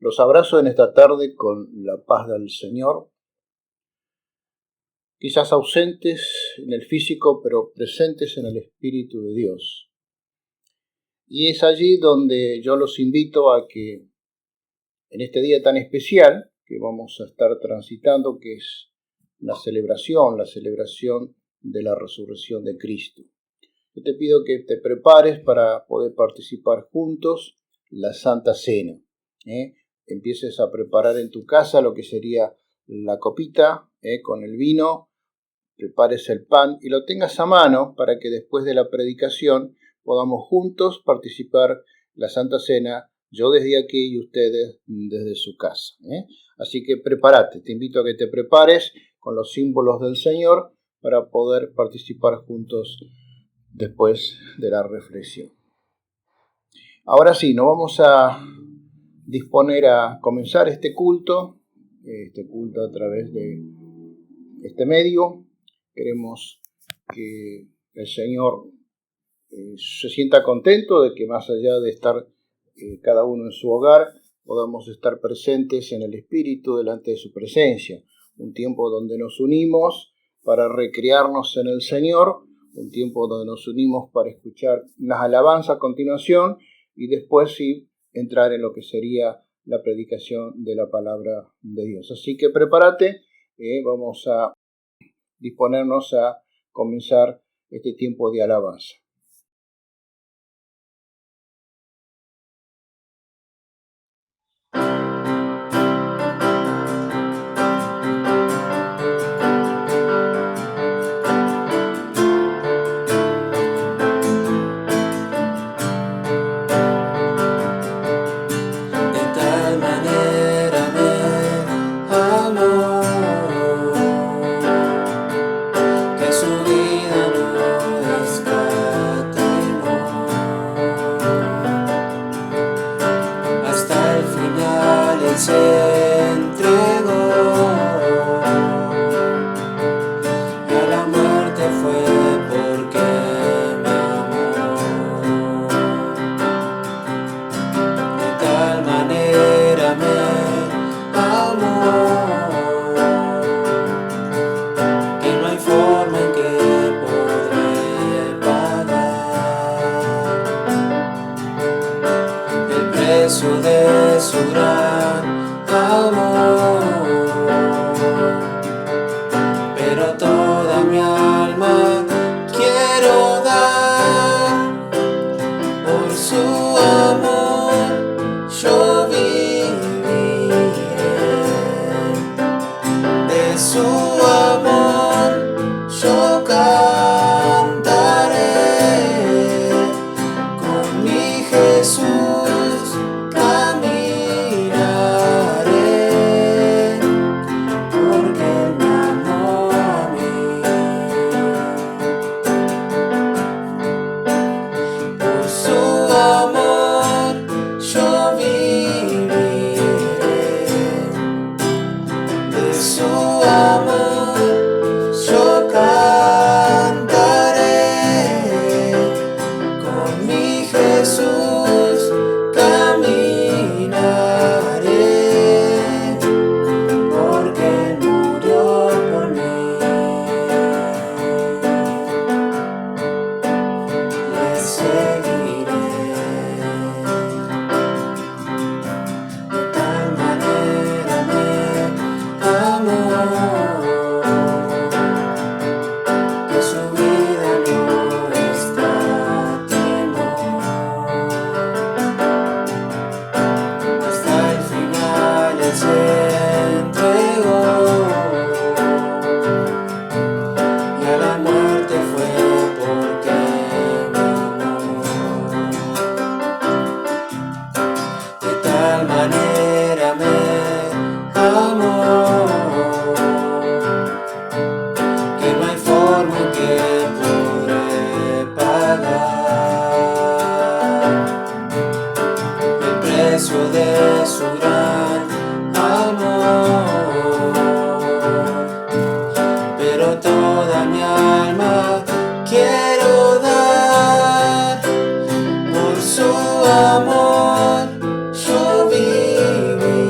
Los abrazo en esta tarde con la paz del Señor, quizás ausentes en el físico, pero presentes en el Espíritu de Dios. Y es allí donde yo los invito a que en este día tan especial que vamos a estar transitando, que es la celebración de la resurrección de Cristo. Yo te pido que te prepares para poder participar juntos la Santa Cena. Empieces a preparar en tu casa lo que sería la copita con el vino, prepares el pan y lo tengas a mano para que después de la predicación podamos juntos participar la Santa Cena, yo desde aquí y ustedes desde su casa. Así que prepárate, te invito a que te prepares con los símbolos del Señor para poder participar juntos después de la reflexión. Ahora sí, nos vamos a disponer a comenzar este culto a través de este medio. Queremos que el Señor se sienta contento de que más allá de estar cada uno en su hogar, podamos estar presentes en el Espíritu delante de su presencia. Un tiempo donde nos unimos para recrearnos en el Señor, un tiempo donde nos unimos para escuchar las alabanzas a continuación y después sí entrar en lo que sería la predicación de la palabra de Dios. Así que prepárate, vamos a disponernos a comenzar este tiempo de alabanza. De su gran amor, pero toda mi alma quiero dar por su amor. Yo viviré de su amor, yo cantaré con mi Jesús. De su gran amor, pero toda mi alma quiero dar por su amor. Yo viviré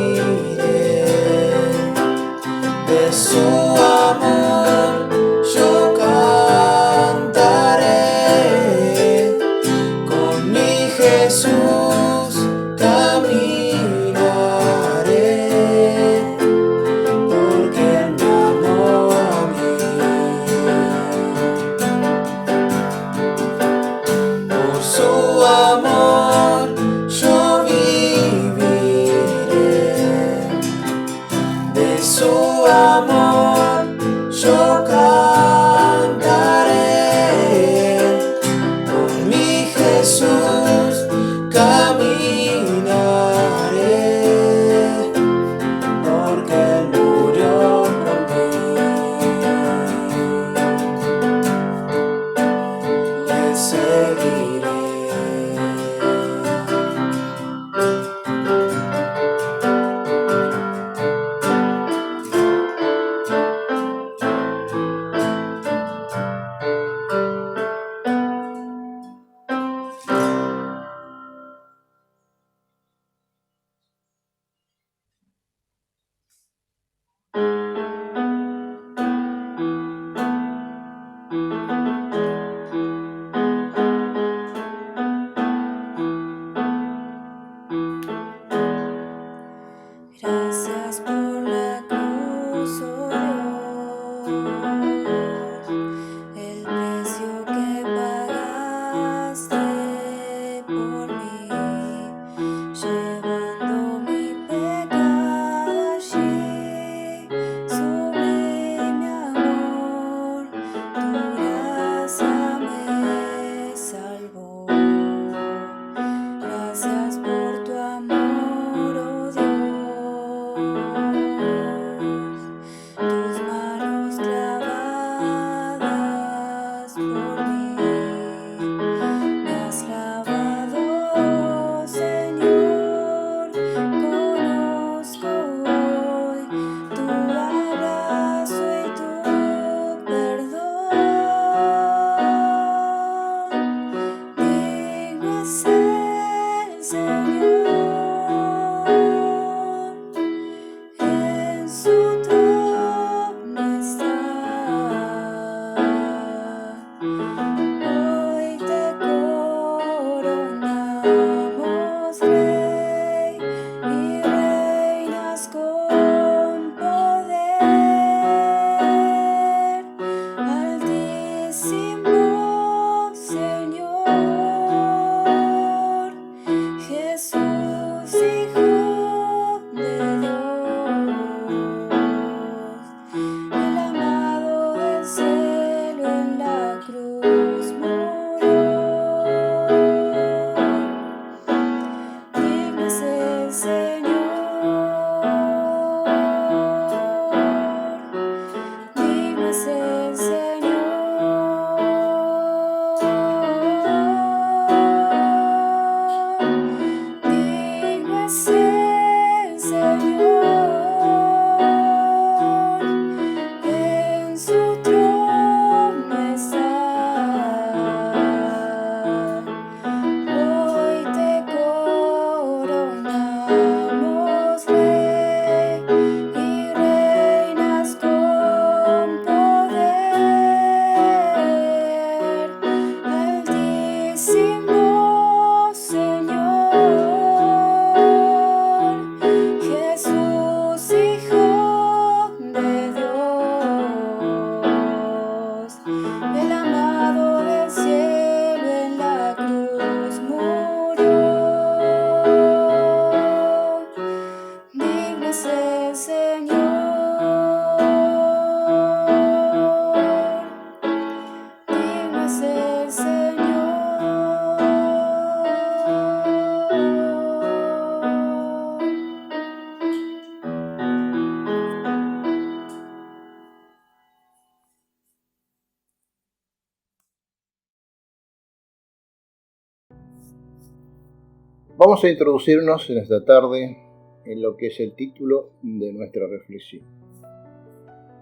Vamos a introducirnos en esta tarde en lo que es el título de nuestra reflexión.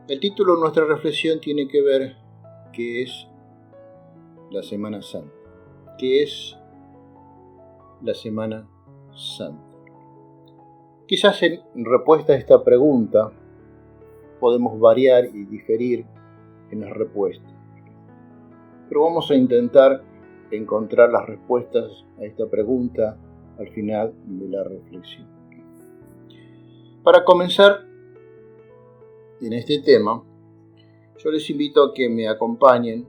El título de nuestra reflexión tiene que ver qué es la Semana Santa. ¿Qué es la Semana Santa? Quizás en respuesta a esta pregunta podemos variar y diferir en las respuestas. Pero vamos a intentar encontrar las respuestas a esta pregunta al final de la reflexión. Para comenzar en este tema, yo les invito a que me acompañen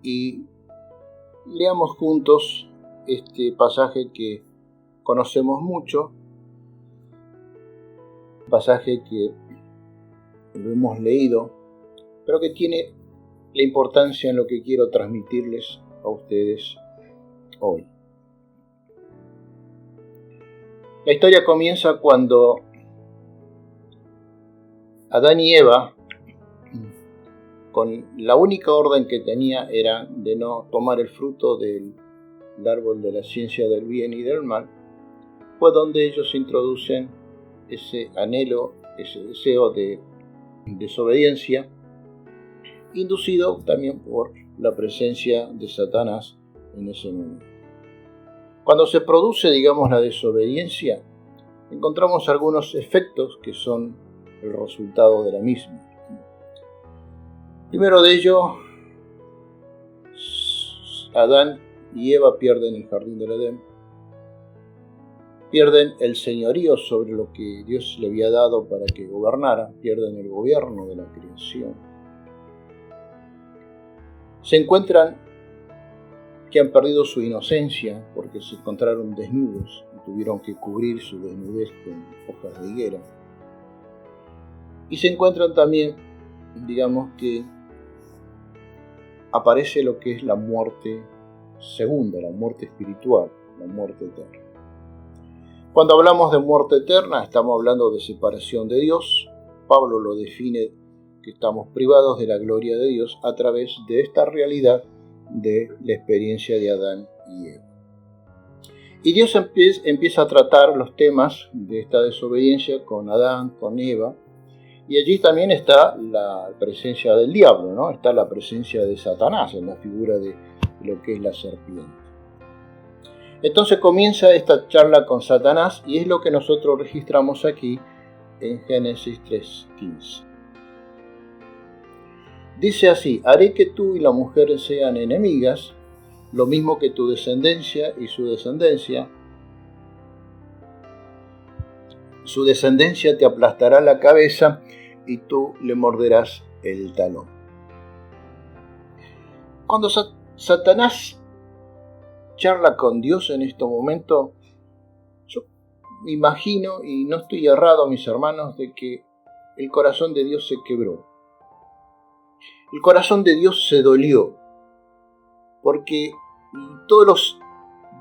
y leamos juntos este pasaje que conocemos mucho, un pasaje que lo hemos leído, pero que tiene la importancia en lo que quiero transmitirles a ustedes hoy. La historia comienza cuando Adán y Eva, con la única orden que tenía era de no tomar el fruto del árbol de la ciencia del bien y del mal, fue donde ellos introducen ese anhelo, ese deseo de desobediencia, inducido también por la presencia de Satanás en ese momento. Cuando se produce, la desobediencia, encontramos algunos efectos que son el resultado de la misma. Primero de ello, Adán y Eva pierden el jardín del Edén, pierden el señorío sobre lo que Dios le había dado para que gobernara, pierden el gobierno de la creación. Se encuentran que han perdido su inocencia porque se encontraron desnudos y tuvieron que cubrir su desnudez con hojas de higuera. Y se encuentran también, que aparece lo que es la muerte segunda, la muerte espiritual, la muerte eterna. Cuando hablamos de muerte eterna, estamos hablando de separación de Dios. Pablo lo define que estamos privados de la gloria de Dios a través de esta realidad de la experiencia de Adán y Eva. Y Dios empieza a tratar los temas de esta desobediencia con Adán, con Eva, y allí también está la presencia del diablo, ¿no? Está la presencia de Satanás en la figura de lo que es la serpiente. Entonces comienza esta charla con Satanás y es lo que nosotros registramos aquí en Génesis 3:15. Dice así: haré que tú y la mujer sean enemigas, lo mismo que tu descendencia y su descendencia. Su descendencia te aplastará la cabeza y tú le morderás el talón. Cuando Satanás charla con Dios en este momento, yo me imagino, y no estoy errado, mis hermanos, de que el corazón de Dios se quebró. El corazón de Dios se dolió, porque todos los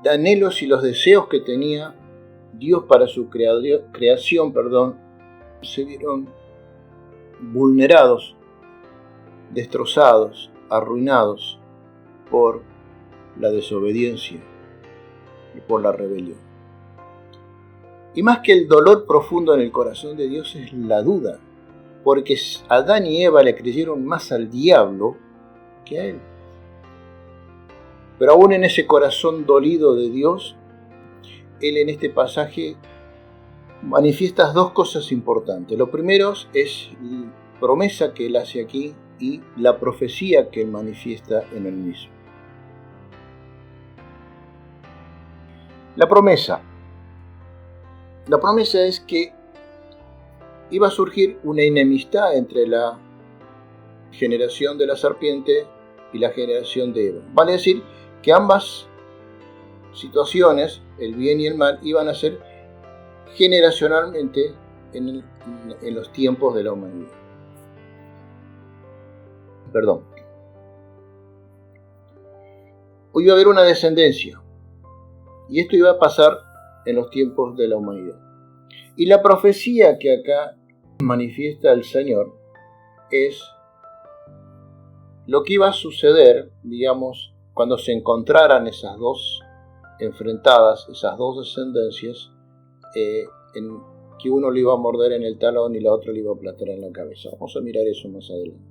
anhelos y los deseos que tenía Dios para su creación, se vieron vulnerados, destrozados, arruinados por la desobediencia y por la rebelión. Y más que el dolor profundo en el corazón de Dios es la duda, porque Adán y Eva le creyeron más al diablo que a él. Pero aún en ese corazón dolido de Dios, él en este pasaje manifiesta dos cosas importantes. Lo primero es la promesa que él hace aquí y la profecía que él manifiesta en él mismo. La promesa es que iba a surgir una enemistad entre la generación de la serpiente y la generación de Eva. Vale decir que ambas situaciones, el bien y el mal, iban a ser generacionalmente en los tiempos de la humanidad. Hoy iba a haber una descendencia, y esto iba a pasar en los tiempos de la humanidad. Y la profecía que acá manifiesta el Señor es lo que iba a suceder, digamos, cuando se encontraran esas dos enfrentadas, esas dos descendencias, en que uno le iba a morder en el talón y la otra le iba a aplastar en la cabeza. Vamos a mirar eso más adelante.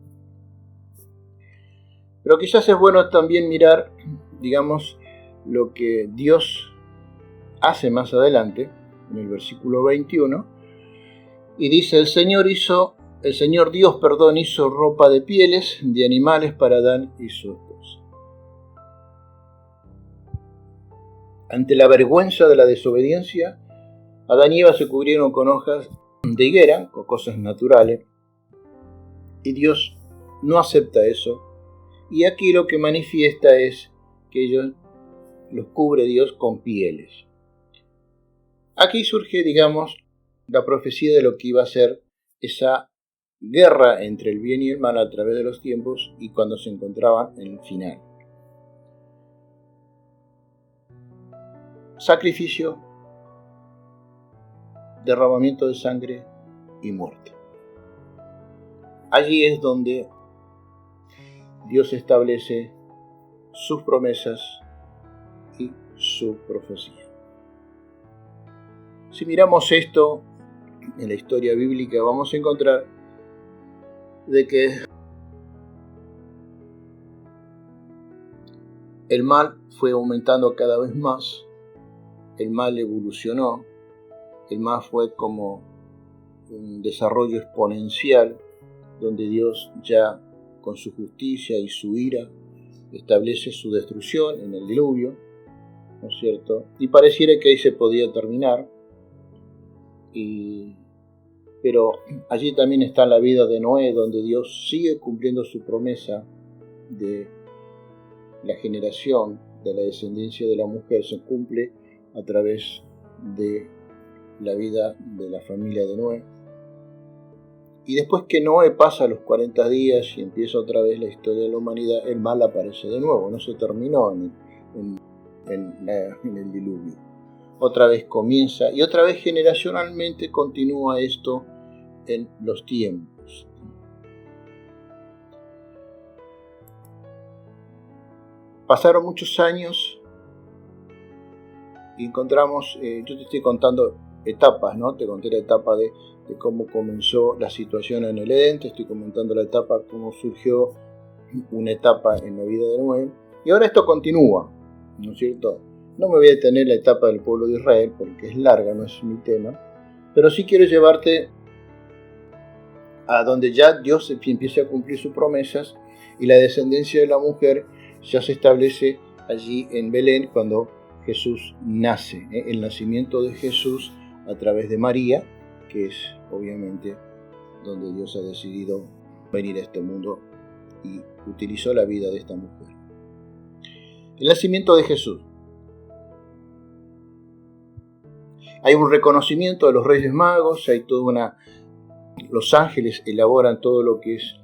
Pero quizás es bueno también mirar, digamos, lo que Dios hace más adelante, en el versículo 21, y dice, el Señor Dios, hizo ropa de pieles de animales para Adán y su esposa. Ante la vergüenza de la desobediencia, Adán y Eva se cubrieron con hojas de higuera, con cosas naturales, y Dios no acepta eso, y aquí lo que manifiesta es que ellos los cubre Dios con pieles. Aquí surge, digamos, la profecía de lo que iba a ser esa guerra entre el bien y el mal a través de los tiempos y cuando se encontraban en el final. Sacrificio, derramamiento de sangre y muerte. Allí es donde Dios establece sus promesas y su profecía. Si miramos esto en la historia bíblica, vamos a encontrar de que el mal fue aumentando cada vez más, el mal evolucionó, el mal fue como un desarrollo exponencial, donde Dios ya con su justicia y su ira establece su destrucción en el diluvio, ¿no es cierto? Y pareciera que ahí se podía terminar, pero allí también está la vida de Noé, donde Dios sigue cumpliendo su promesa de la generación, de la descendencia de la mujer, se cumple a través de la vida de la familia de Noé. Y después que Noé pasa los 40 días y empieza otra vez la historia de la humanidad, el mal aparece de nuevo, no se terminó en el diluvio. Otra vez comienza y otra vez generacionalmente continúa esto en los tiempos. Pasaron muchos años y encontramos, yo te estoy contando etapas, ¿no? Te conté la etapa de cómo comenzó la situación en el Edén, te estoy comentando la etapa, cómo surgió una etapa en la vida de Noé, y ahora esto continúa, ¿no es cierto? No me voy a detener en la etapa del pueblo de Israel porque es larga, no es mi tema, pero sí quiero llevarte a donde ya Dios empieza a cumplir sus promesas y la descendencia de la mujer ya se establece allí en Belén cuando Jesús nace, el nacimiento de Jesús a través de María, que es obviamente donde Dios ha decidido venir a este mundo y utilizó la vida de esta mujer. El nacimiento de Jesús. Hay un reconocimiento de los Reyes Magos, hay los ángeles elaboran todo lo que es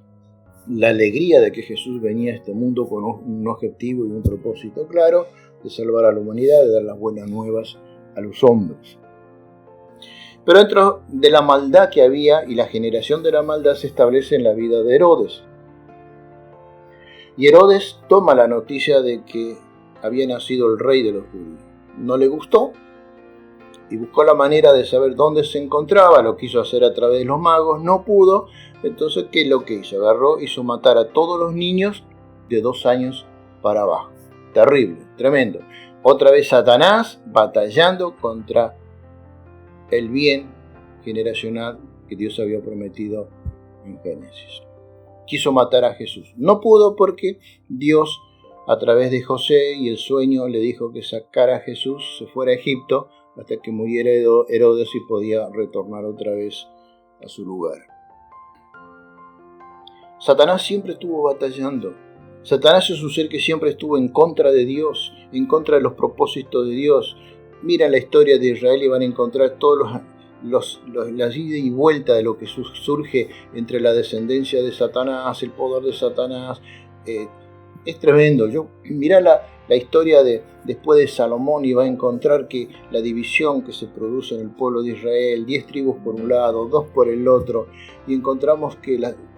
la alegría de que Jesús venía a este mundo con un objetivo y un propósito claro, de salvar a la humanidad, de dar las buenas nuevas a los hombres. Pero dentro de la maldad que había y la generación de la maldad se establece en la vida de Herodes. Y Herodes toma la noticia de que había nacido el rey de los judíos. No le gustó y buscó la manera de saber dónde se encontraba, lo quiso hacer a través de los magos, no pudo. Entonces, ¿qué es lo que hizo? Agarró, hizo matar a todos los niños de 2 años para abajo. Terrible, tremendo. Otra vez Satanás batallando contra el bien generacional que Dios había prometido en Génesis. Quiso matar a Jesús. No pudo porque Dios, a través de José y el sueño, le dijo que sacara a Jesús, se fuera a Egipto, hasta que muriera Herodes y podía retornar otra vez a su lugar. Satanás siempre estuvo batallando. Satanás es un ser que siempre estuvo en contra de Dios, en contra de los propósitos de Dios. Miren la historia de Israel y van a encontrar todos la ida y vuelta de lo que surge entre la descendencia de Satanás, el poder de Satanás. Es tremendo. Mirá la historia después de Salomón y va a encontrar que la división que se produce en el pueblo de Israel, 10 tribus por un lado, 2 por el otro, y encontramos que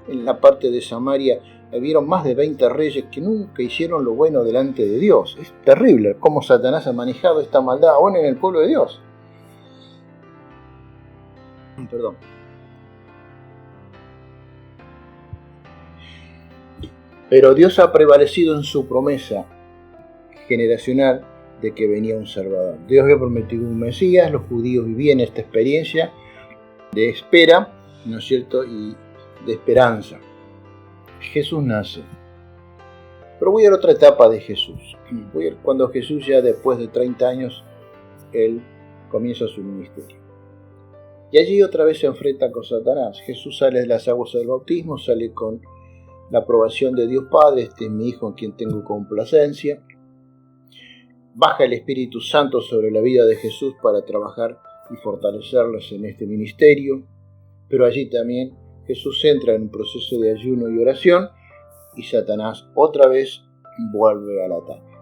en la parte de Samaria hubieron más de 20 reyes que nunca hicieron lo bueno delante de Dios. Es terrible cómo Satanás ha manejado esta maldad aún en el pueblo de Dios. Perdón. Pero Dios ha prevalecido en su promesa generacional de que venía un Salvador. Dios había prometido un Mesías, los judíos vivían esta experiencia de espera, ¿no es cierto?, y de esperanza. Jesús nace. Pero voy a otra etapa de Jesús. Cuando Jesús ya después de 30 años, él comienza su ministerio. Y allí otra vez se enfrenta con Satanás. Jesús sale de las aguas del bautismo, sale con la aprobación de Dios Padre, este es mi Hijo en quien tengo complacencia. Baja el Espíritu Santo sobre la vida de Jesús para trabajar y fortalecerlos en este ministerio. Pero allí también Jesús entra en un proceso de ayuno y oración y Satanás otra vez vuelve al ataque.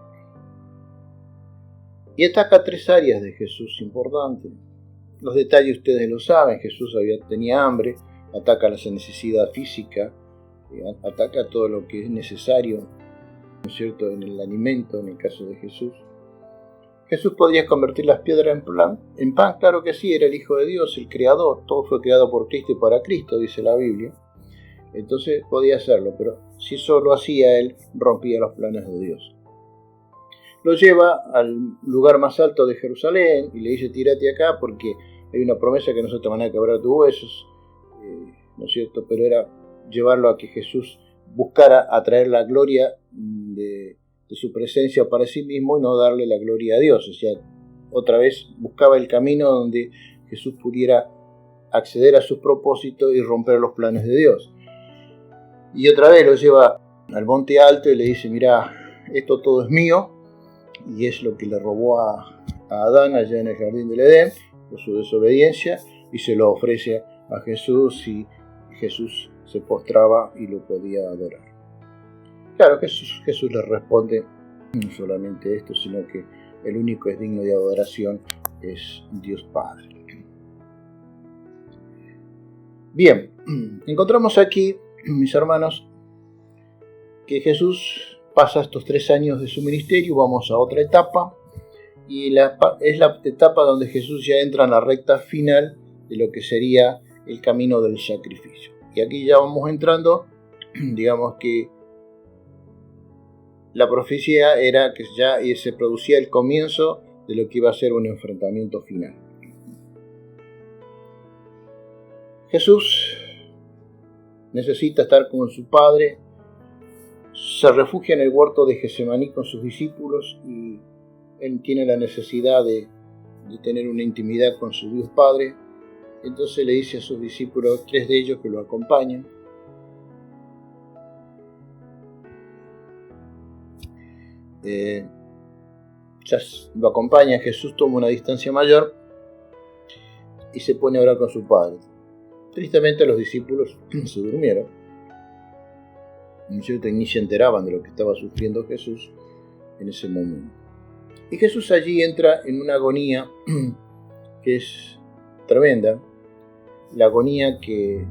Y ataca 3 áreas de Jesús importantes. Los detalles ustedes lo saben, Jesús tenía hambre, ataca la necesidad física, ataca todo lo que es necesario, ¿no es cierto?, en el alimento, en el caso de Jesús. Jesús podía convertir las piedras en pan, claro que sí, era el Hijo de Dios, el Creador, todo fue creado por Cristo y para Cristo, dice la Biblia. Entonces podía hacerlo, pero si eso lo hacía él, rompía los planes de Dios. Lo lleva al lugar más alto de Jerusalén y le dice, tírate acá porque hay una promesa que no se te van a quebrar tus huesos, ¿no es cierto? Pero era llevarlo a que Jesús buscara atraer la gloria de su presencia para sí mismo y no darle la gloria a Dios. O sea, otra vez buscaba el camino donde Jesús pudiera acceder a sus propósitos y romper los planes de Dios. Y otra vez lo lleva al monte alto y le dice, mira, esto todo es mío, y es lo que le robó a Adán allá en el jardín del Edén por su desobediencia, y se lo ofrece a Jesús y Jesús se postraba y lo podía adorar. Claro, Jesús le responde no solamente esto, sino que el único es digno de adoración es Dios Padre. Bien, encontramos aquí, mis hermanos, que Jesús pasa estos 3 años de su ministerio, vamos a otra etapa, y es la etapa donde Jesús ya entra en la recta final de lo que sería el camino del sacrificio. Y aquí ya vamos entrando, digamos que la profecía era que ya se producía el comienzo de lo que iba a ser un enfrentamiento final. Jesús necesita estar con su Padre, se refugia en el huerto de Getsemaní con sus discípulos y él tiene la necesidad de tener una intimidad con su Dios Padre. Entonces le dice a sus discípulos, 3 de ellos que lo acompañan, ya lo acompaña, Jesús toma una distancia mayor y se pone a orar con su Padre. Tristemente los discípulos se durmieron, ni se enteraban de lo que estaba sufriendo Jesús en ese momento. Y Jesús allí entra en una agonía que es tremenda. La agonía que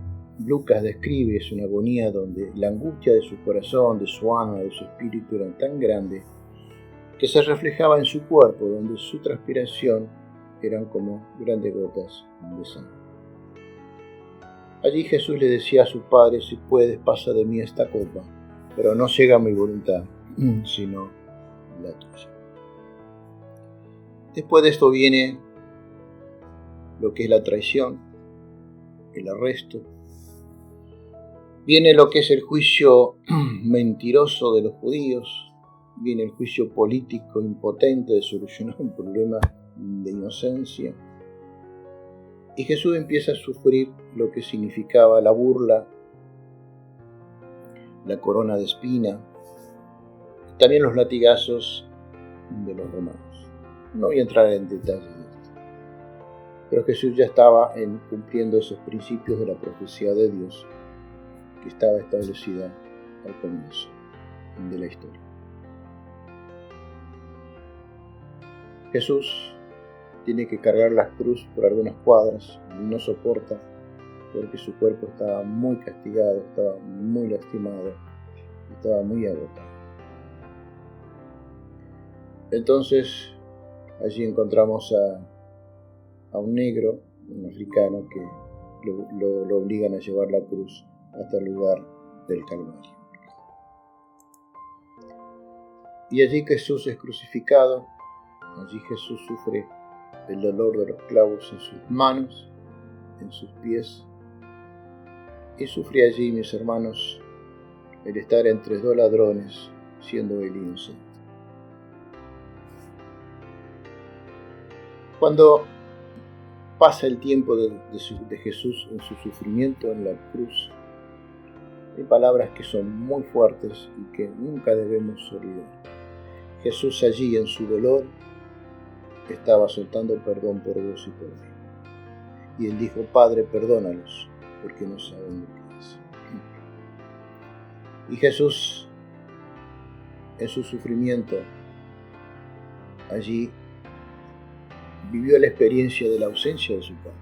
Lucas describe es una agonía donde la angustia de su corazón, de su alma, de su espíritu era tan grande que se reflejaba en su cuerpo, donde su transpiración eran como grandes gotas de sangre. Allí Jesús le decía a su Padre: si puedes, pasa de mí esta copa, pero no llega a mi voluntad, sino la tuya. Después de esto viene lo que es la traición, el arresto. Viene lo que es el juicio mentiroso de los judíos. Viene el juicio político impotente de solucionar un problema de inocencia. Y Jesús empieza a sufrir lo que significaba la burla, la corona de espina, también los latigazos de los romanos. No voy a entrar en detalles de esto, pero Jesús ya estaba cumpliendo esos principios de la profecía de Dios que estaba establecida al comienzo de la historia. Jesús tiene que cargar la cruz por algunas cuadras y no soporta porque su cuerpo estaba muy castigado, estaba muy lastimado, estaba muy agotado. Entonces allí encontramos a un negro, un africano, que lo obligan a llevar la cruz hasta el lugar del Calvario. Y allí Jesús es crucificado, allí Jesús sufre el dolor de los clavos en sus manos, en sus pies, y sufre allí, mis hermanos, el estar entre dos ladrones, siendo él inocente. Cuando pasa el tiempo de Jesús en su sufrimiento en la cruz, hay palabras que son muy fuertes y que nunca debemos olvidar. Jesús allí en su dolor estaba soltando perdón por vos y por mí. Y él dijo: Padre, perdónalos, porque no saben lo que hacen. Y Jesús, en su sufrimiento, allí vivió la experiencia de la ausencia de su Padre.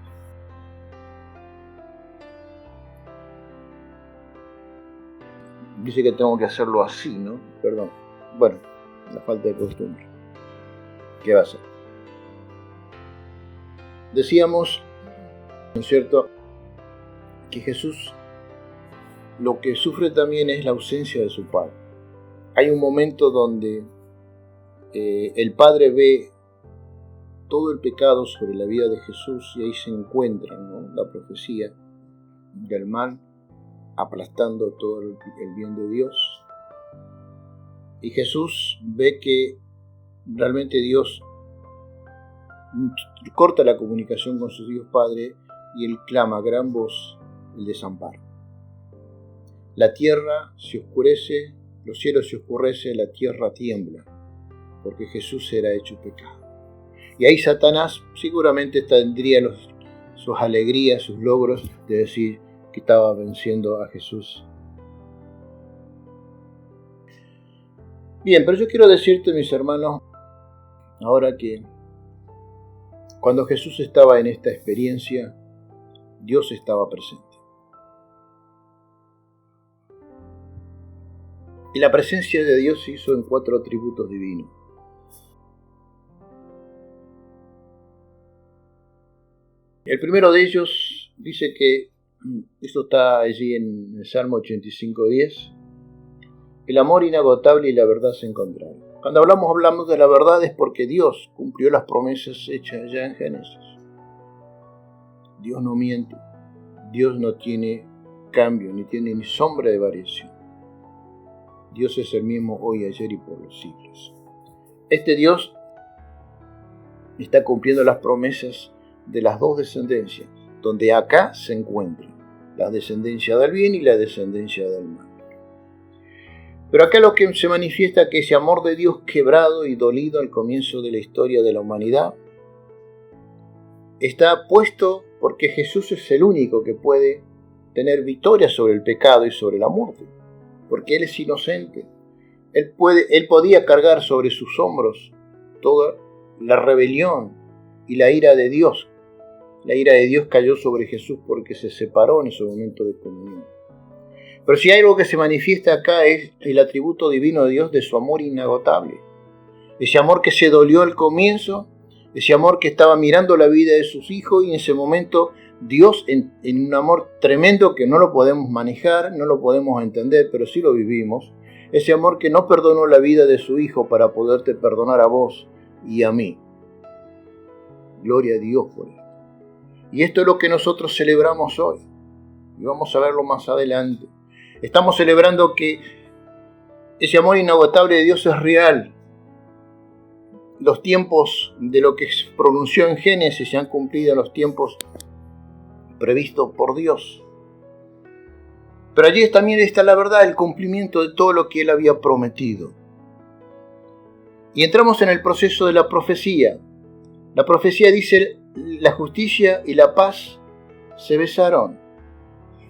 Dice que tengo que hacerlo así, ¿no? Perdón. Bueno, la falta de costumbre. ¿Qué va a hacer? Decíamos, ¿no es cierto?, que Jesús lo que sufre también es la ausencia de su Padre. Hay un momento donde el Padre ve todo el pecado sobre la vida de Jesús y ahí se encuentra, ¿no?, la profecía del mal aplastando todo el bien de Dios. Y Jesús ve que realmente Dios corta la comunicación con su Dios Padre y él clama a gran voz el desamparo. La tierra se oscurece, los cielos se oscurecen, la tierra tiembla, porque Jesús era hecho pecado. Y ahí Satanás seguramente tendría sus alegrías, sus logros de decir que estaba venciendo a Jesús. Bien, pero yo quiero decirte, mis hermanos, ahora que cuando Jesús estaba en esta experiencia, Dios estaba presente. Y la presencia de Dios se hizo en 4 atributos divinos. El primero de ellos dice que, esto está allí en el Salmo 85:10, el amor inagotable y la verdad se encontraron. Cuando hablamos de la verdad es porque Dios cumplió las promesas hechas ya en Génesis. Dios no miente, Dios no tiene cambio, ni tiene ni sombra de variación. Dios es el mismo hoy, ayer y por los siglos. Este Dios está cumpliendo las promesas de las 2 descendencias, donde acá se encuentran la descendencia del bien y la descendencia del mal. Pero acá lo que se manifiesta es que ese amor de Dios quebrado y dolido al comienzo de la historia de la humanidad está puesto porque Jesús es el único que puede tener victoria sobre el pecado y sobre la muerte, porque Él es inocente. Él podía cargar sobre sus hombros toda la rebelión y la ira de Dios La ira de Dios cayó sobre Jesús porque se separó en ese momento de comunión. Pero si hay algo que se manifiesta acá es el atributo divino de Dios de su amor inagotable. Ese amor que se dolió al comienzo, ese amor que estaba mirando la vida de sus hijos y en ese momento Dios en un amor tremendo que no lo podemos manejar, no lo podemos entender, pero sí lo vivimos. Ese amor que no perdonó la vida de su hijo para poderte perdonar a vos y a mí. Gloria a Dios por esto. Y esto es lo que nosotros celebramos hoy. Y vamos a verlo más adelante. Estamos celebrando que ese amor inagotable de Dios es real. Los tiempos de lo que se pronunció en Génesis se han cumplido en los tiempos previstos por Dios. Pero allí también está la verdad, el cumplimiento de todo lo que Él había prometido. Y entramos en el proceso de la profecía. La profecía dice, la justicia y la paz se besaron.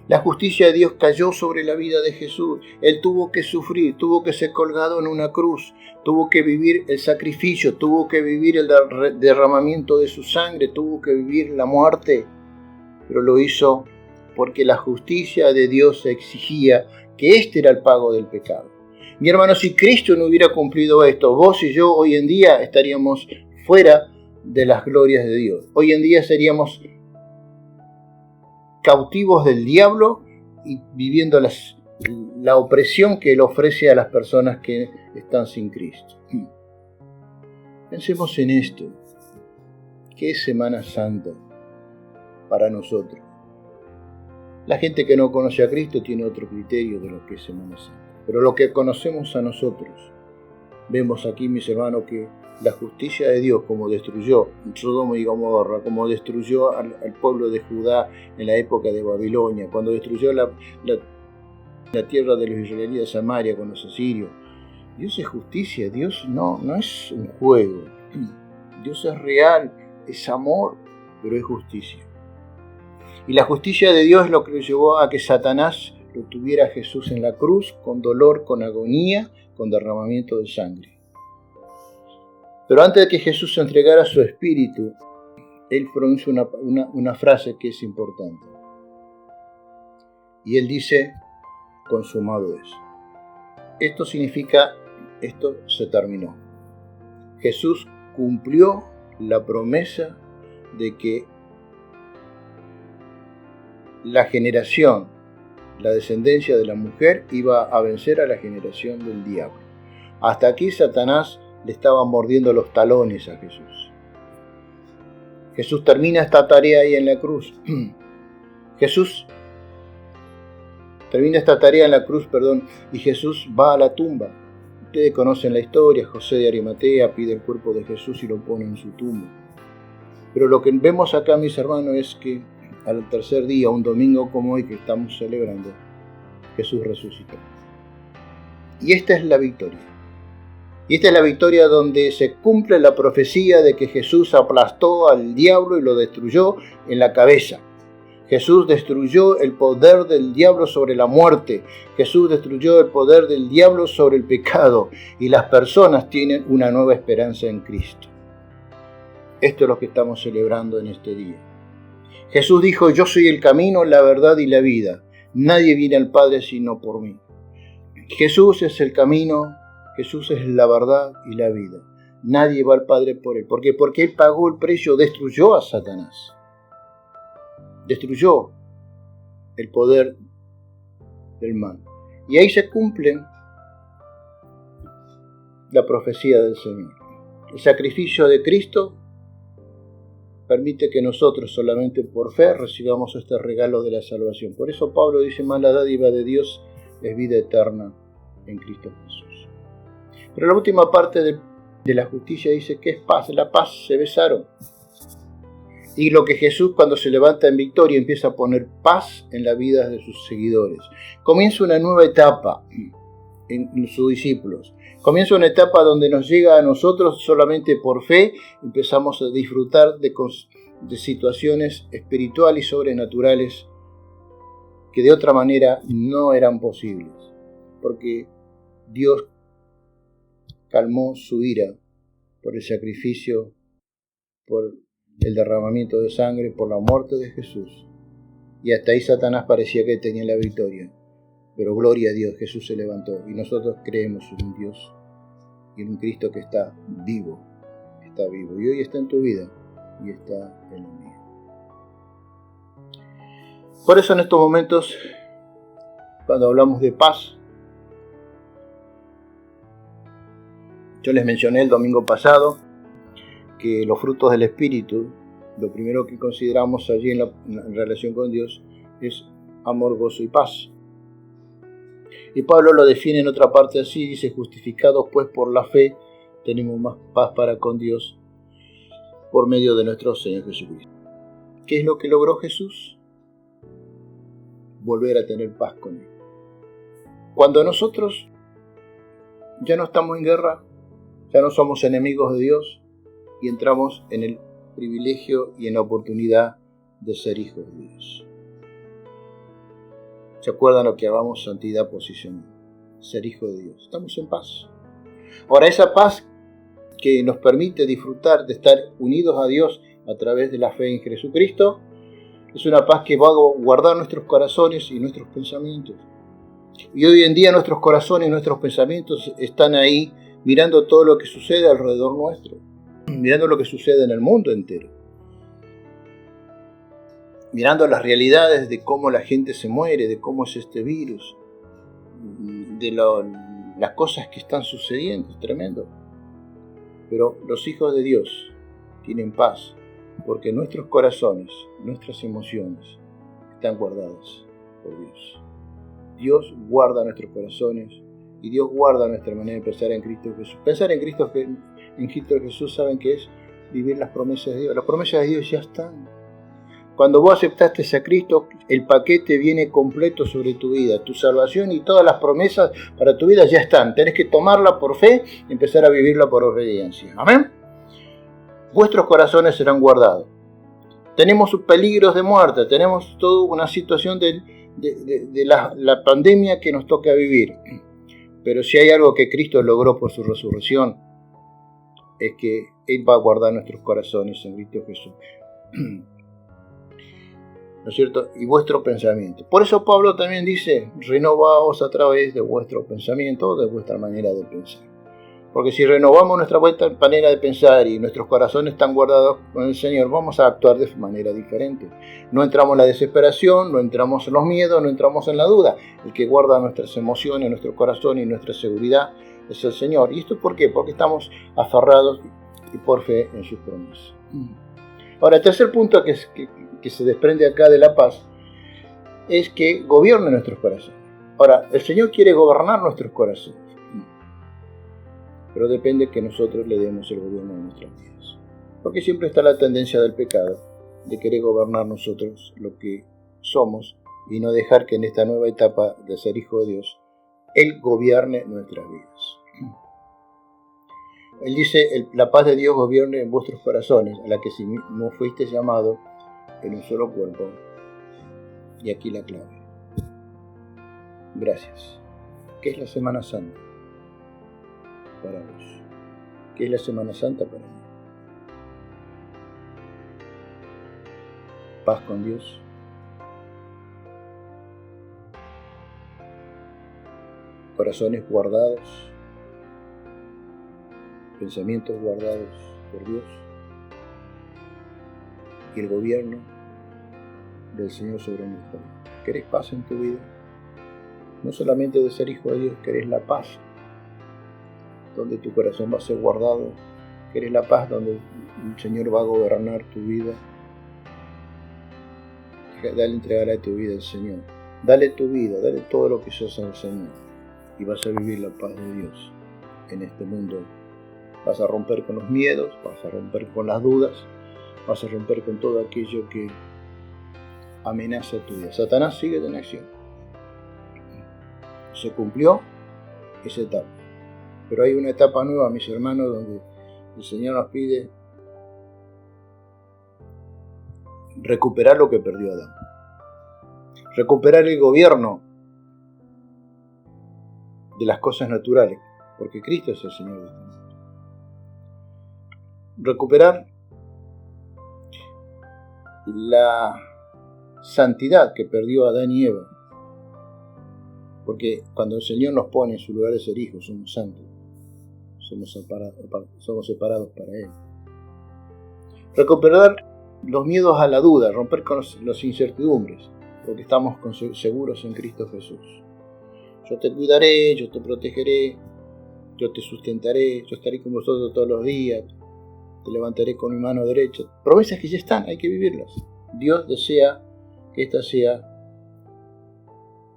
La justicia de Dios cayó sobre la vida de Jesús. Él tuvo que sufrir, tuvo que ser colgado en una cruz, tuvo que vivir el sacrificio, tuvo que vivir el derramamiento de su sangre, tuvo que vivir la muerte. Pero lo hizo porque la justicia de Dios exigía que este era el pago del pecado. Mi hermano, si Cristo no hubiera cumplido esto, vos y yo hoy en día estaríamos fuera de las glorias de Dios. Hoy en día seríamos cautivos del diablo y viviendo la opresión que Él ofrece a las personas que están sin Cristo. Pensemos en esto. ¿Qué es Semana Santa para nosotros? La gente que no conoce a Cristo tiene otro criterio de lo que es Semana Santa. Pero lo que conocemos a nosotros, vemos aquí, mis hermanos, que la justicia de Dios, como destruyó Sodoma y Gomorra, como destruyó al pueblo de Judá en la época de Babilonia, cuando destruyó la tierra de los israelitas, Samaria, con los asirios. Dios es justicia, Dios no es un juego. Dios es real, es amor, pero es justicia. Y la justicia de Dios es lo que llevó a que Satanás lo tuviera a Jesús en la cruz, con dolor, con agonía, con derramamiento de sangre. Pero antes de que Jesús entregara su espíritu, Él pronuncia una frase que es importante. Y Él dice, consumado es. Esto significa, esto se terminó. Jesús cumplió la promesa de que la generación, la descendencia de la mujer iba a vencer a la generación del diablo. Hasta aquí Satanás le estaba mordiendo los talones a Jesús. Jesús termina esta tarea ahí en la cruz. Jesús termina esta tarea en la cruz, y Jesús va a la tumba. Ustedes conocen la historia, José de Arimatea pide el cuerpo de Jesús y lo pone en su tumba. Pero lo que vemos acá, mis hermanos, es que al tercer día, un domingo como hoy que estamos celebrando, Jesús resucitó. Y esta es la victoria. Y esta es la victoria donde se cumple la profecía de que Jesús aplastó al diablo y lo destruyó en la cabeza. Jesús destruyó el poder del diablo sobre la muerte. Jesús destruyó el poder del diablo sobre el pecado. Y las personas tienen una nueva esperanza en Cristo. Esto es lo que estamos celebrando en este día. Jesús dijo, yo soy el camino, la verdad y la vida. Nadie viene al Padre sino por mí. Jesús es el camino, Jesús es la verdad y la vida. Nadie va al Padre por Él. ¿Por qué? Porque Él pagó el precio, destruyó a Satanás. Destruyó el poder del mal. Y ahí se cumple la profecía del Señor. El sacrificio de Cristo permite que nosotros solamente por fe recibamos este regalo de la salvación. Por eso Pablo dice, más la dádiva de Dios es vida eterna en Cristo Jesús. Pero la última parte de la justicia dice que es paz. La paz se besaron. Y lo que Jesús cuando se levanta en victoria empieza a poner paz en la vida de sus seguidores. Comienza una nueva etapa en sus discípulos. Comienza una etapa donde nos llega a nosotros solamente por fe. Empezamos a disfrutar de situaciones espirituales y sobrenaturales que de otra manera no eran posibles. Porque Dios calmó su ira por el sacrificio, por el derramamiento de sangre por la muerte de Jesús. Y hasta ahí Satanás parecía que tenía la victoria. Pero gloria a Dios, Jesús se levantó y nosotros creemos en un Dios y en un Cristo que está vivo. Está vivo. Y hoy está en tu vida y está en la mía. Por eso en estos momentos, cuando hablamos de paz, yo les mencioné el domingo pasado que los frutos del Espíritu, lo primero que consideramos allí en relación con Dios es amor, gozo y paz. Y Pablo lo define en otra parte así, dice: justificados pues por la fe, tenemos más paz para con Dios por medio de nuestro Señor Jesucristo. ¿Qué es lo que logró Jesús? Volver a tener paz con Él. Cuando nosotros ya no estamos en guerra, ya no somos enemigos de Dios y entramos en el privilegio y en la oportunidad de ser hijos de Dios. ¿Se acuerdan lo que llamamos santidad posicional? Ser hijo de Dios. Estamos en paz. Ahora, esa paz que nos permite disfrutar de estar unidos a Dios a través de la fe en Jesucristo, es una paz que va a guardar nuestros corazones y nuestros pensamientos. Y hoy en día nuestros corazones y nuestros pensamientos están ahí mirando todo lo que sucede alrededor nuestro, mirando lo que sucede en el mundo entero, mirando las realidades de cómo la gente se muere, de cómo es este virus, de las cosas que están sucediendo. Es tremendo. Pero los hijos de Dios tienen paz porque nuestros corazones, nuestras emociones están guardadas por Dios. Dios guarda nuestros corazones y Dios guarda nuestra manera de pensar en Cristo Jesús. Pensar en Cristo Jesús, ¿saben qué es? Vivir las promesas de Dios. Las promesas de Dios ya están. Cuando vos aceptaste a Cristo, el paquete viene completo sobre tu vida. Tu salvación y todas las promesas para tu vida ya están. Tenés que tomarla por fe y empezar a vivirla por obediencia. Amén. Vuestros corazones serán guardados. Tenemos peligros de muerte, tenemos toda una situación de la pandemia que nos toca vivir. Pero si hay algo que Cristo logró por su resurrección, es que Él va a guardar nuestros corazones en Cristo Jesús. ¿No es cierto? Y vuestro pensamiento. Por eso Pablo también dice: renovaos a través de vuestro pensamiento, de vuestra manera de pensar. Porque si renovamos nuestra manera de pensar y nuestros corazones están guardados con el Señor, vamos a actuar de manera diferente. No entramos en la desesperación, no entramos en los miedos, no entramos en la duda. El que guarda nuestras emociones, nuestro corazón y nuestra seguridad es el Señor. ¿Y esto por qué? Porque estamos aferrados y por fe en sus promesas. Ahora, el tercer punto que se desprende acá de la paz es que gobierne nuestros corazones. Ahora, el Señor quiere gobernar nuestros corazones, pero depende que nosotros le demos el gobierno de nuestras vidas. Porque siempre está la tendencia del pecado de querer gobernar nosotros lo que somos y no dejar que en esta nueva etapa de ser hijo de Dios, Él gobierne nuestras vidas. Él dice: la paz de Dios gobierne en vuestros corazones, a la que si no fuiste llamado en un solo cuerpo. Y aquí la clave. Gracias. ¿Qué es la Semana Santa para vos? ¿Qué es la Semana Santa para mí? Paz con Dios, corazones guardados, pensamientos guardados por Dios y el gobierno del Señor sobre nuestra vida. ¿Querés paz en tu vida? No solamente de ser hijo de Dios, querés la paz donde tu corazón va a ser guardado, querés la paz donde el Señor va a gobernar tu vida. Dale, entregarle tu vida al Señor. Dale tu vida, dale todo lo que sos al Señor y vas a vivir la paz de Dios en este mundo. Vas a romper con los miedos, vas a romper con las dudas, vas a romper con todo aquello que amenaza tu vida. Satanás sigue en acción. Se cumplió esa etapa. Pero hay una etapa nueva, mis hermanos, donde el Señor nos pide recuperar lo que perdió Adán. Recuperar el gobierno de las cosas naturales, porque Cristo es el Señor de este mundo. Recuperar la santidad que perdió Adán y Eva. Porque cuando el Señor nos pone en su lugar de ser hijos, somos santos. Somos separados para Él. Recuperar los miedos a la duda, romper con las incertidumbres, porque estamos seguros en Cristo Jesús. Yo te cuidaré, yo te protegeré, yo te sustentaré, yo estaré con vosotros todos los días, te levantaré con mi mano derecha. Promesas que ya están, hay que vivirlas. Dios desea que esta sea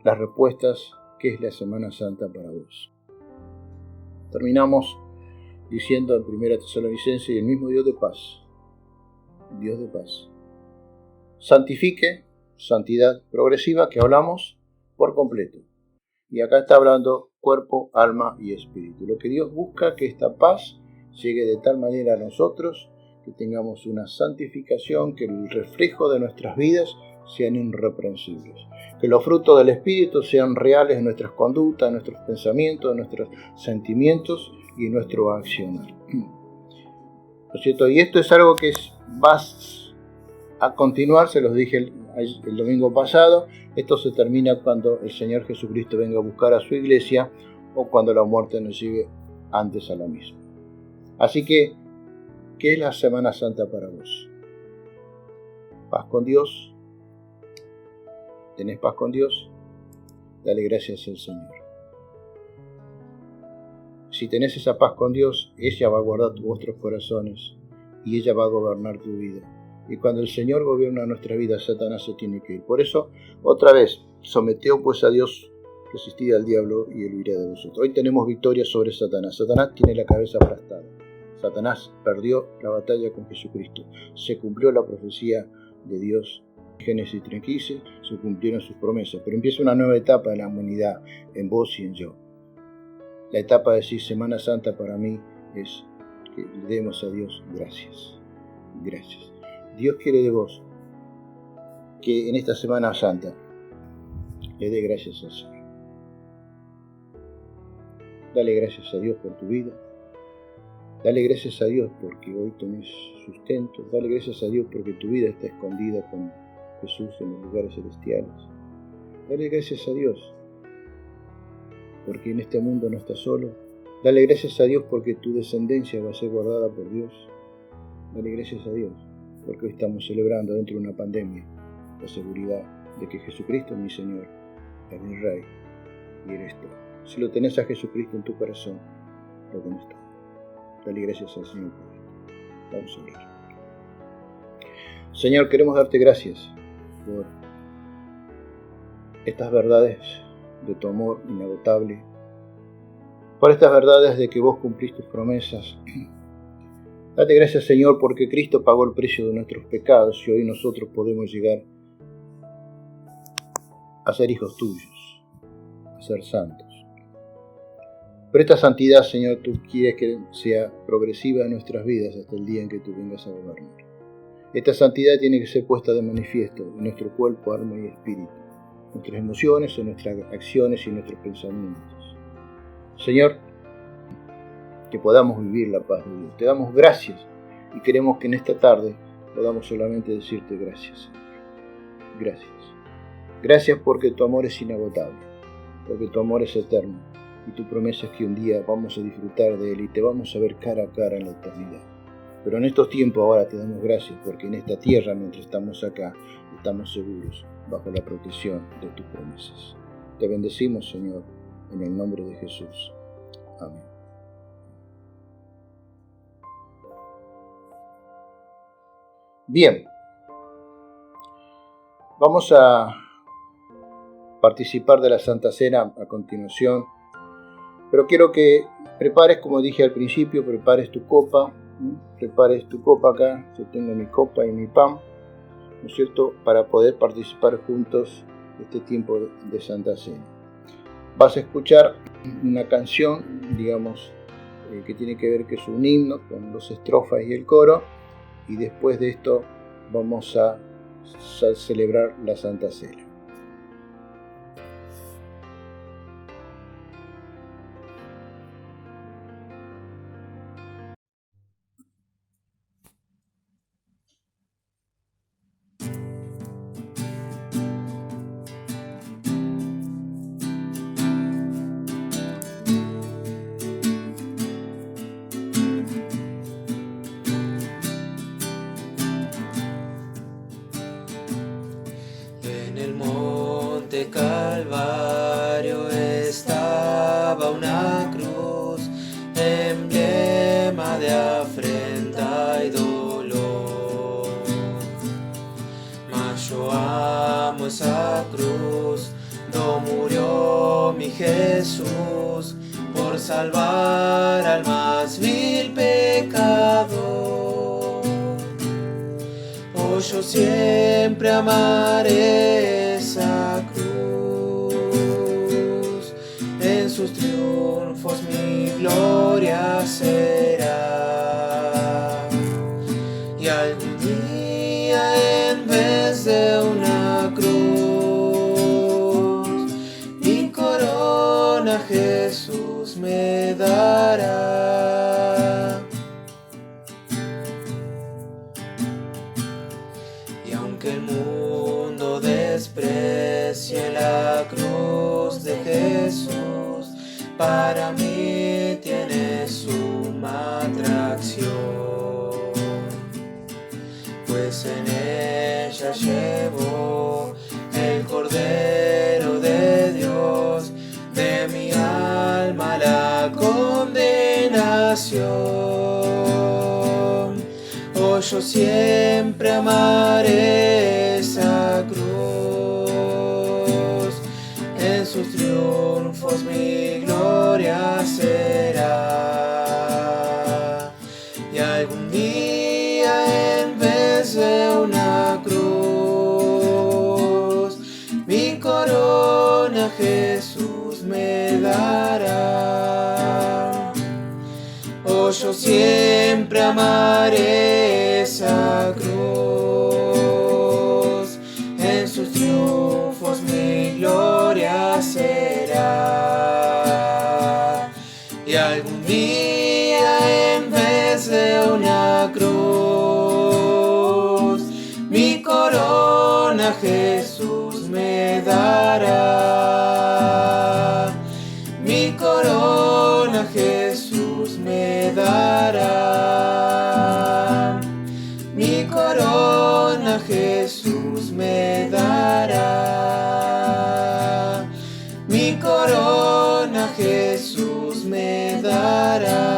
las respuestas que es la Semana Santa para vos. Terminamos diciendo en 1 Tesalonicenses, y el mismo Dios de paz, santifique, santidad progresiva que hablamos por completo. Y acá está hablando cuerpo, alma y espíritu. Lo que Dios busca que esta paz llegue de tal manera a nosotros que tengamos una santificación, que el reflejo de nuestras vidas sean irreprensibles. Que los frutos del espíritu sean reales en nuestras conductas, en nuestros pensamientos, en nuestros sentimientos y en nuestro accionar. ¿No es cierto? Y esto es algo que va a continuar, se los dije el domingo pasado. Esto se termina cuando el Señor Jesucristo venga a buscar a su iglesia o cuando la muerte nos lleve antes a la misma. Así que, ¿qué es la Semana Santa para vos? Paz con Dios. ¿Tenés paz con Dios? Dale gracias al Señor. Si tenés esa paz con Dios, ella va a guardar vuestros corazones y ella va a gobernar tu vida. Y cuando el Señor gobierna nuestra vida, Satanás se tiene que ir. Por eso, otra vez, someteos pues a Dios, resistid al diablo y él huirá de vosotros. Hoy tenemos victoria sobre Satanás. Satanás tiene la cabeza aplastada. Satanás perdió la batalla con Jesucristo. Se cumplió la profecía de Dios. Génesis 3:15, se cumplieron sus promesas. Pero empieza una nueva etapa en la humanidad, en vos y en yo. La etapa de decir Semana Santa para mí es que le demos a Dios gracias. Gracias. Dios quiere de vos que en esta Semana Santa le dé gracias al Señor. Dale gracias a Dios por tu vida. Dale gracias a Dios porque hoy tenés sustento. Dale gracias a Dios porque tu vida está escondida con Jesús en los lugares celestiales. Dale gracias a Dios porque en este mundo no estás solo. Dale gracias a Dios porque tu descendencia va a ser guardada por Dios. Dale gracias a Dios porque hoy estamos celebrando dentro de una pandemia la seguridad de que Jesucristo es mi Señor, es mi Rey y eres tú. Si lo tenés a Jesucristo en tu corazón, lo tenés todo. Dale gracias al Señor por esto. Vamos a orar. Señor, queremos darte gracias por estas verdades de tu amor inagotable, por estas verdades de que vos cumplís tus promesas. Date gracias, Señor, porque Cristo pagó el precio de nuestros pecados y hoy nosotros podemos llegar a ser hijos tuyos, a ser santos. Pero esta santidad, Señor, tú quieres que sea progresiva en nuestras vidas hasta el día en que tú vengas a gobernar. Esta santidad tiene que ser puesta de manifiesto en nuestro cuerpo, alma y espíritu, nuestras emociones, en nuestras acciones y nuestros pensamientos. Señor, que podamos vivir la paz de Dios. Te damos gracias y queremos que en esta tarde podamos solamente decirte gracias, Señor. Gracias. Gracias porque tu amor es inagotable, porque tu amor es eterno y tu promesa es que un día vamos a disfrutar de él y te vamos a ver cara a cara en la eternidad. Pero en estos tiempos ahora te damos gracias porque en esta tierra, mientras estamos acá, estamos seguros bajo la protección de tus promesas. Te bendecimos, Señor, en el nombre de Jesús. Amén. Bien, vamos a participar de la Santa Cena a continuación, pero quiero que prepares, como dije al principio, prepares tu copa acá. Yo tengo mi copa y mi pan, ¿no es cierto?, para poder participar juntos de este tiempo de Santa Cena. Vas a escuchar una canción, digamos, que tiene que ver que es un himno con dos estrofas y el coro, y después de esto vamos a celebrar la Santa Cena. monte Calvario estaba una cruz, emblema de afrenta y dolor. Mas yo amo esa cruz, do murió mi Jesús, por salvar al más vil pecador. Oh, yo siempre amaré esa cruz, en sus triunfos mi gloria será. Y algún día en vez de una cruz, mi corona Jesús me dará. Y aunque el mundo desprecie la cruz de Jesús, para mí tiene suma atracción, pues en ella llevo el Cordero de Dios, de mi alma la condenación. Oh, yo siempre amaré esa cruz, en sus triunfos mi gloria será. Y algún día en vez de una cruz, mi corona Jesús me dará. Oh, yo siempre amaré esa cruz, en sus triunfos mi gloria será. Y algún día en vez de una cruz, mi corona Jesús me dará. Mi corona Jesús me dará. Mi corona Jesús me dará. Mi corona Jesús me dará.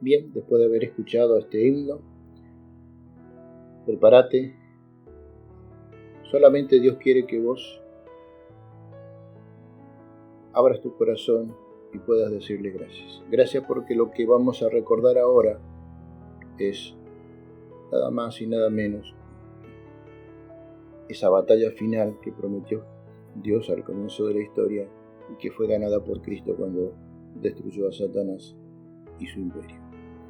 Bien, después de haber escuchado este himno, prepárate. Solamente Dios quiere que vos abras tu corazón y puedas decirle gracias. Gracias porque lo que vamos a recordar ahora es nada más y nada menos esa batalla final que prometió Dios al comienzo de la historia y que fue ganada por Cristo cuando destruyó a Satanás y su imperio.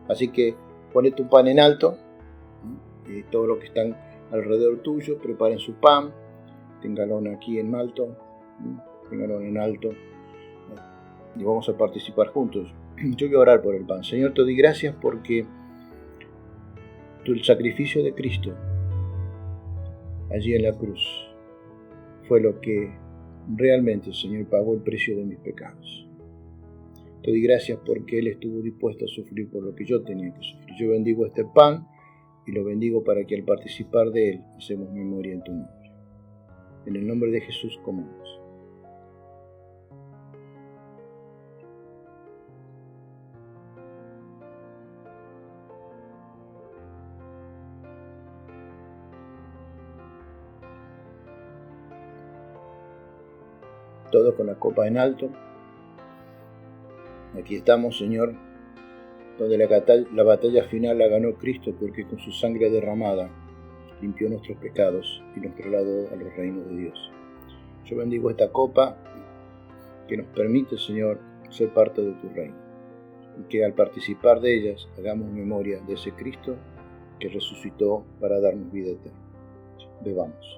Así que pone tu pan en alto, todos los que están alrededor tuyo preparen su pan, ténganlo aquí en alto, ténganlo en alto, y vamos a participar juntos. Yo voy a orar por el pan. Señor, te doy gracias porque el sacrificio de Cristo allí en la cruz fue lo que realmente, Señor, pagó el precio de mis pecados. Te doy gracias porque Él estuvo dispuesto a sufrir por lo que yo tenía que sufrir. Yo bendigo este pan y lo bendigo para que al participar de Él hacemos memoria en tu nombre. En el nombre de Jesús comamos. Todos con la copa en alto. Aquí estamos, Señor, donde la batalla final la ganó Cristo, porque con su sangre derramada limpió nuestros pecados y nos trasladó a los reinos de Dios. Yo bendigo esta copa que nos permite, Señor, ser parte de tu reino, y que al participar de ellas hagamos memoria de ese Cristo que resucitó para darnos vida eterna. Bebamos.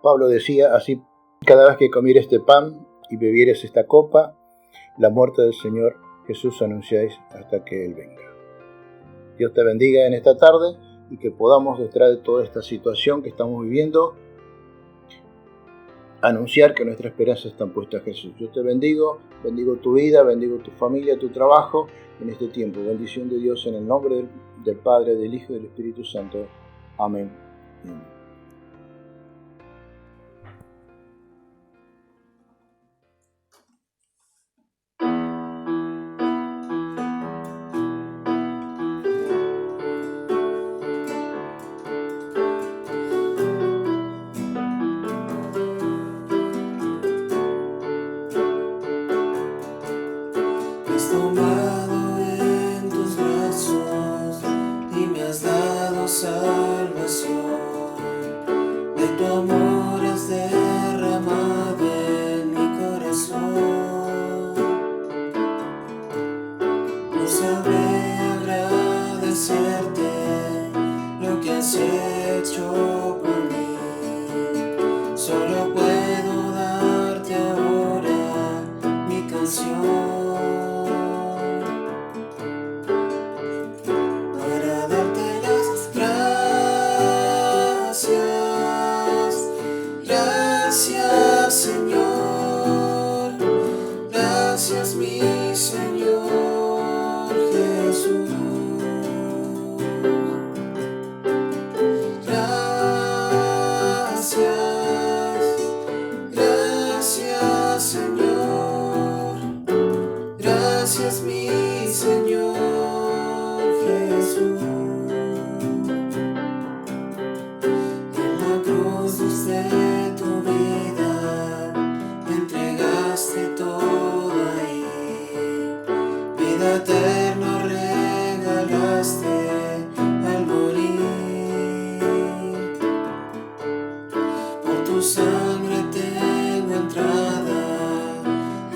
Pablo decía así: cada vez que comieres este pan y bebieres esta copa, la muerte del Señor Jesús anunciáis hasta que Él venga. Dios te bendiga en esta tarde y que podamos, detrás de toda esta situación que estamos viviendo, anunciar que nuestra esperanza está puesta en Jesús. Yo te bendigo tu vida, bendigo tu familia, tu trabajo en este tiempo. Bendición de Dios en el nombre del Padre, del Hijo y del Espíritu Santo. Amén. Amén. Me has tomado en tus brazos y me has dado salvación. De tu amor has derramado en mi corazón. No sabré agradecerte lo que has hecho por mí. Solo puedo darte ahora mi canción. Gracias, Señor, gracias, mi Señor Jesús. Gracias, Señor, gracias, mi Señor Jesús. En la cruz de tu vida me entregaste todo ahí. Vida eterna regalaste al morir. Por tu sangre tengo entrada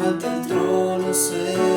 ante el trono celestial.